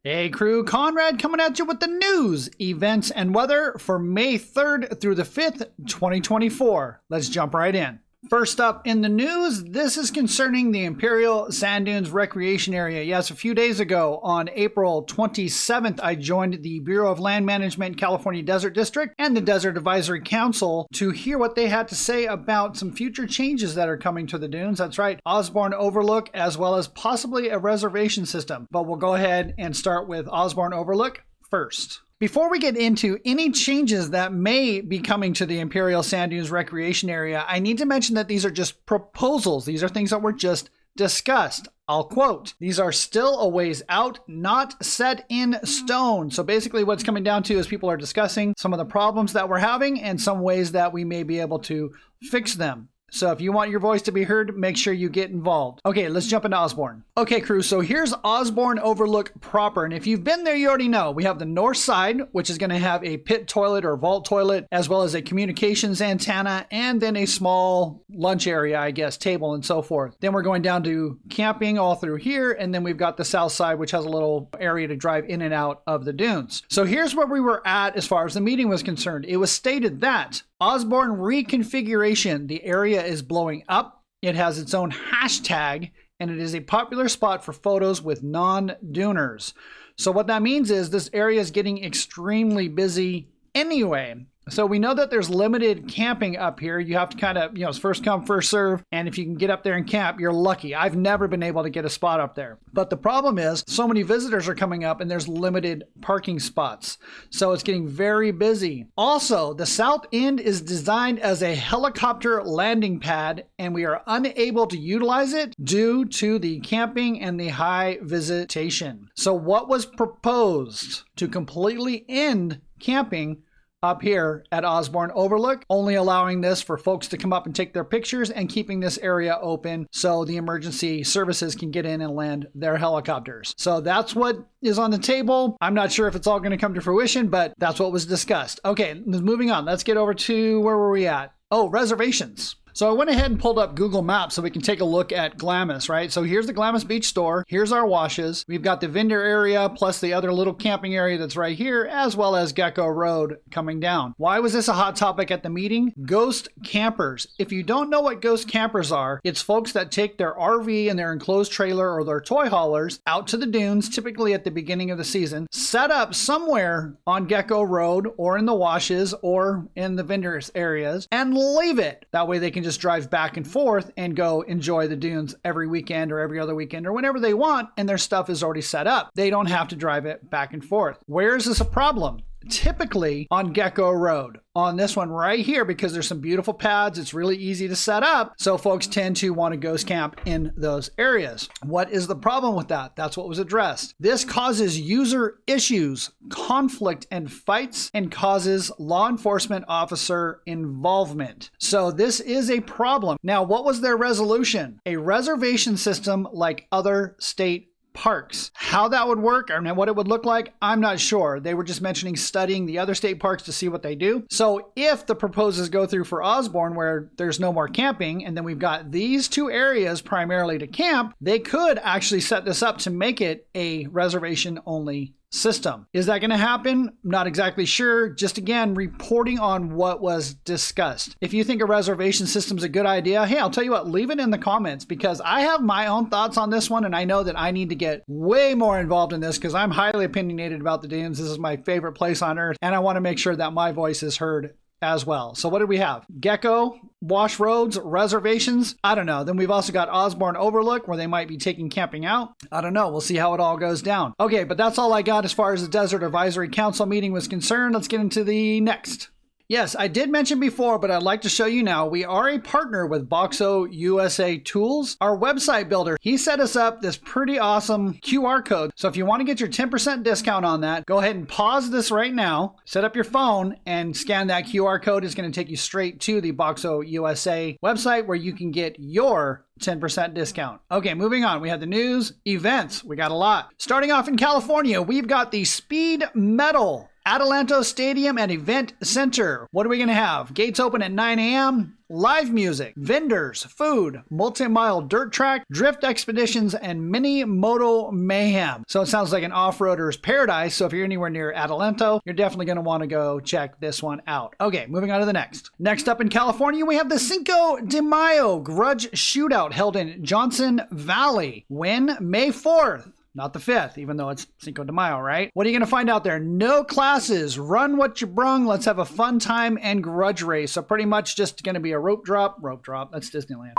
Hey crew, Conrad coming at you with the news, events, and weather for May 3rd through the 5th, 2024. Let's jump right in. First up in the news, this is concerning the Imperial Sand Dunes Recreation Area. Yes, a few days ago on April 27th, I joined the Bureau of Land Management California Desert District and the Desert Advisory Council to hear what they had to say about some future changes that are coming to the dunes. That's right, Osborne Overlook, as well as possibly a reservation system. But we'll go ahead and start with Osborne Overlook first. Before we get into any changes that may be coming to the Imperial Sand Dunes Recreation Area, I need to mention that these are just proposals. These are things that were just discussed. I'll quote, "These are still a ways out, not set in stone." So basically what's coming down to is people are discussing some of the problems that we're having and some ways that we may be able to fix them. So if you want your voice to be heard, make sure you get involved. Okay, let's jump into Osborne. Okay, crew, so here's Osborne Overlook proper. And if you've been there, you already know. We have the north side, which is going to have a pit toilet or vault toilet, as well as a communications antenna, and then a small lunch area, I guess, table and so forth. Then we're going down to camping all through here, and then we've got the south side, which has a little area to drive in and out of the dunes. So here's where we were at as far as the meeting was concerned. It was stated that Osborne reconfiguration, the area is blowing up. It has its own hashtag, and it is a popular spot for photos with non-duners. So what that means is this area is getting extremely busy anyway. So we know that there's limited camping up here. You have to kind of, it's first come, first serve. And if you can get up there and camp, you're lucky. I've never been able to get a spot up there. But the problem is so many visitors are coming up and there's limited parking spots. So it's getting very busy. Also, the south end is designed as a helicopter landing pad and we are unable to utilize it due to the camping and the high visitation. So what was proposed to completely end camping up here at Osborne Overlook, only allowing this for folks to come up and take their pictures and keeping this area open so the emergency services can get in and land their helicopters. So that's what is on the table. I'm not sure if it's all going to come to fruition, but that's what was discussed. Okay, moving on. Let's get over to where were we at? Oh, reservations. So I went ahead and pulled up Google Maps so we can take a look at Glamis, right? So here's the Glamis Beach store. Here's our washes. We've got the vendor area plus the other little camping area that's right here, as well as Gecko Road coming down. Why was this a hot topic at the meeting? Ghost campers. If you don't know what ghost campers are, it's folks that take their RV and their enclosed trailer or their toy haulers out to the dunes, typically at the beginning of the season, set up somewhere on Gecko Road or in the washes or in the vendors areas and leave it. That way they can just drive back and forth and go enjoy the dunes every weekend or every other weekend or whenever they want, and their stuff is already set up. They don't have to drive it back and forth. Where is this a problem? Typically on Gecko Road. On this one right here, because there's some beautiful pads, it's really easy to set up, so folks tend to want to ghost camp in those areas. What is the problem with that? That's what was addressed. This causes user issues, conflict, and fights, and causes law enforcement officer involvement. So this is a problem. Now, what was their resolution? A reservation system like other state parks. How that would work and what it would look like, I'm not sure. They were just mentioning studying the other state parks to see what they do. So if the proposals go through for Osborne where there's no more camping and then we've got these two areas primarily to camp, they could actually set this up to make it a reservation only system. Is that going to happen? Not exactly sure. Just again, reporting on what was discussed. If you think a reservation system is a good idea, hey, I'll tell you what, leave it in the comments because I have my own thoughts on this one and I know that I need to get way more involved in this because I'm highly opinionated about the dunes. This is my favorite place on earth and I want to make sure that my voice is heard as well. So what did we have? Gecko, wash roads, reservations? I don't know. Then we've also got Osborne Overlook where they might be taking camping out. I don't know. We'll see how it all goes down. Okay, but that's all I got as far as the Desert Advisory Council meeting was concerned. Let's get into the next. Yes, I did mention before, but I'd like to show you now. We are a partner with Boxo USA Tools, our website builder. He set us up this pretty awesome QR code. So if you want to get your 10% discount on that, go ahead and pause this right now, set up your phone and scan that QR code. It's going to take you straight to the Boxo USA website where you can get your 10% discount. Okay, moving on. We have the news, events. We got a lot. Starting off in California, we've got the Speed Metal Adelanto Stadium and Event Center. What are we going to have? Gates open at 9 a.m. Live music, vendors, food, multi-mile dirt track, drift expeditions, and mini moto mayhem. So it sounds like an off-roader's paradise. So if you're anywhere near Adelanto, you're definitely going to want to go check this one out. Okay, moving on to the next. Next up in California, we have the Cinco de Mayo Grudge Shootout held in Johnson Valley. When? May 4th. Not the 5th, even though it's Cinco de Mayo, right? What are you going to find out there? No classes. Run what you brung. Let's have a fun time and grudge race. So pretty much just going to be a rope drop. Rope drop. That's Disneyland.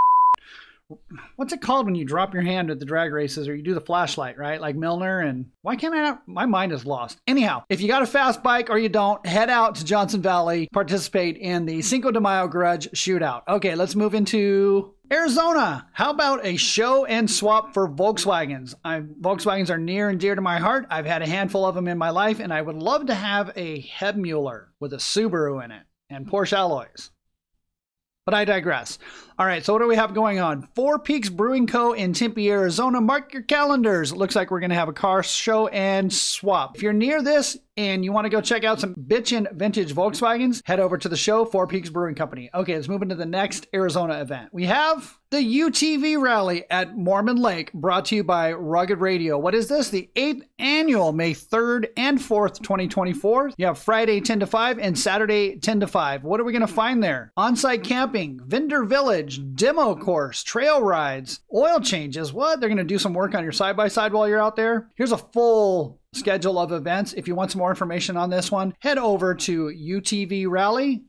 What's it called when you drop your hand at the drag races or you do the flashlight, right? Like Milner and... Why can't I not... My mind is lost. Anyhow, if you got a fast bike or you don't, head out to Johnson Valley. Participate in the Cinco de Mayo Grudge Shootout. Okay, let's move into... Arizona, how about a show and swap for Volkswagens? Volkswagens are near and dear to my heart. I've had a handful of them in my life, and I would love to have a Hebmuller with a Subaru in it and Porsche alloys. But I digress. All right, so what do we have going on? Four Peaks Brewing Co. in Tempe, Arizona. Mark your calendars. It looks like we're going to have a car show and swap. If you're near this and you want to go check out some bitchin' vintage Volkswagens, head over to the show, Four Peaks Brewing Company. Okay, let's move into the next Arizona event. We have the UTV Rally at Mormon Lake, brought to you by Rugged Radio. What is this? The 8th annual, May 3rd and 4th, 2024. You have Friday 10 to 5 and Saturday 10 to 5. What are we going to find there? On-site camping, vendor village, demo course, trail rides, oil changes. What? They're going to do some work on your side-by-side while you're out there? Here's a full schedule of events. If you want some more information on this one, head over to utvrally.com.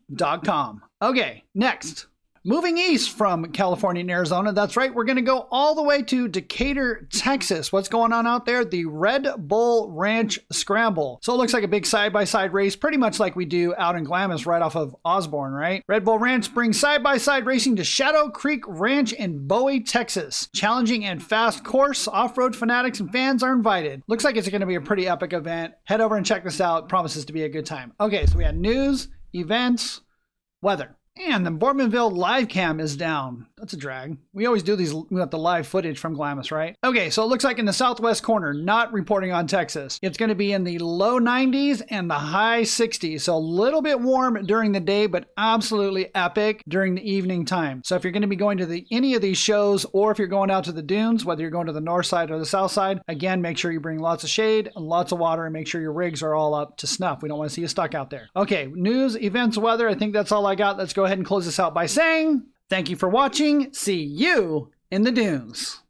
Okay, next. Moving east from California and Arizona, that's right, we're going to go all the way to Decatur, Texas. What's going on out there? The Red Bull Ranch Scramble. So it looks like a big side-by-side race, pretty much like we do out in Glamis right off of Osborne, right? Red Bull Ranch brings side-by-side racing to Shadow Creek Ranch in Bowie, Texas. Challenging and fast course, off-road fanatics and fans are invited. Looks like it's going to be a pretty epic event. Head over and check this out. Promises to be a good time. Okay, so we had news, events, weather. And the Boardmanville live cam is down. That's a drag. We always do these, we got the live footage from Glamis, right? Okay, so it looks like in the southwest corner, not reporting on Texas. It's going to be in the low 90s and the high 60s. So a little bit warm during the day, but absolutely epic during the evening time. So if you're going to be going to any of these shows, or if you're going out to the dunes, whether you're going to the north side or the south side, again, make sure you bring lots of shade and lots of water and make sure your rigs are all up to snuff. We don't want to see you stuck out there. Okay, news, events, weather. I think that's all I got. Let's go ahead and close this out by saying thank you for watching. See you in the dunes.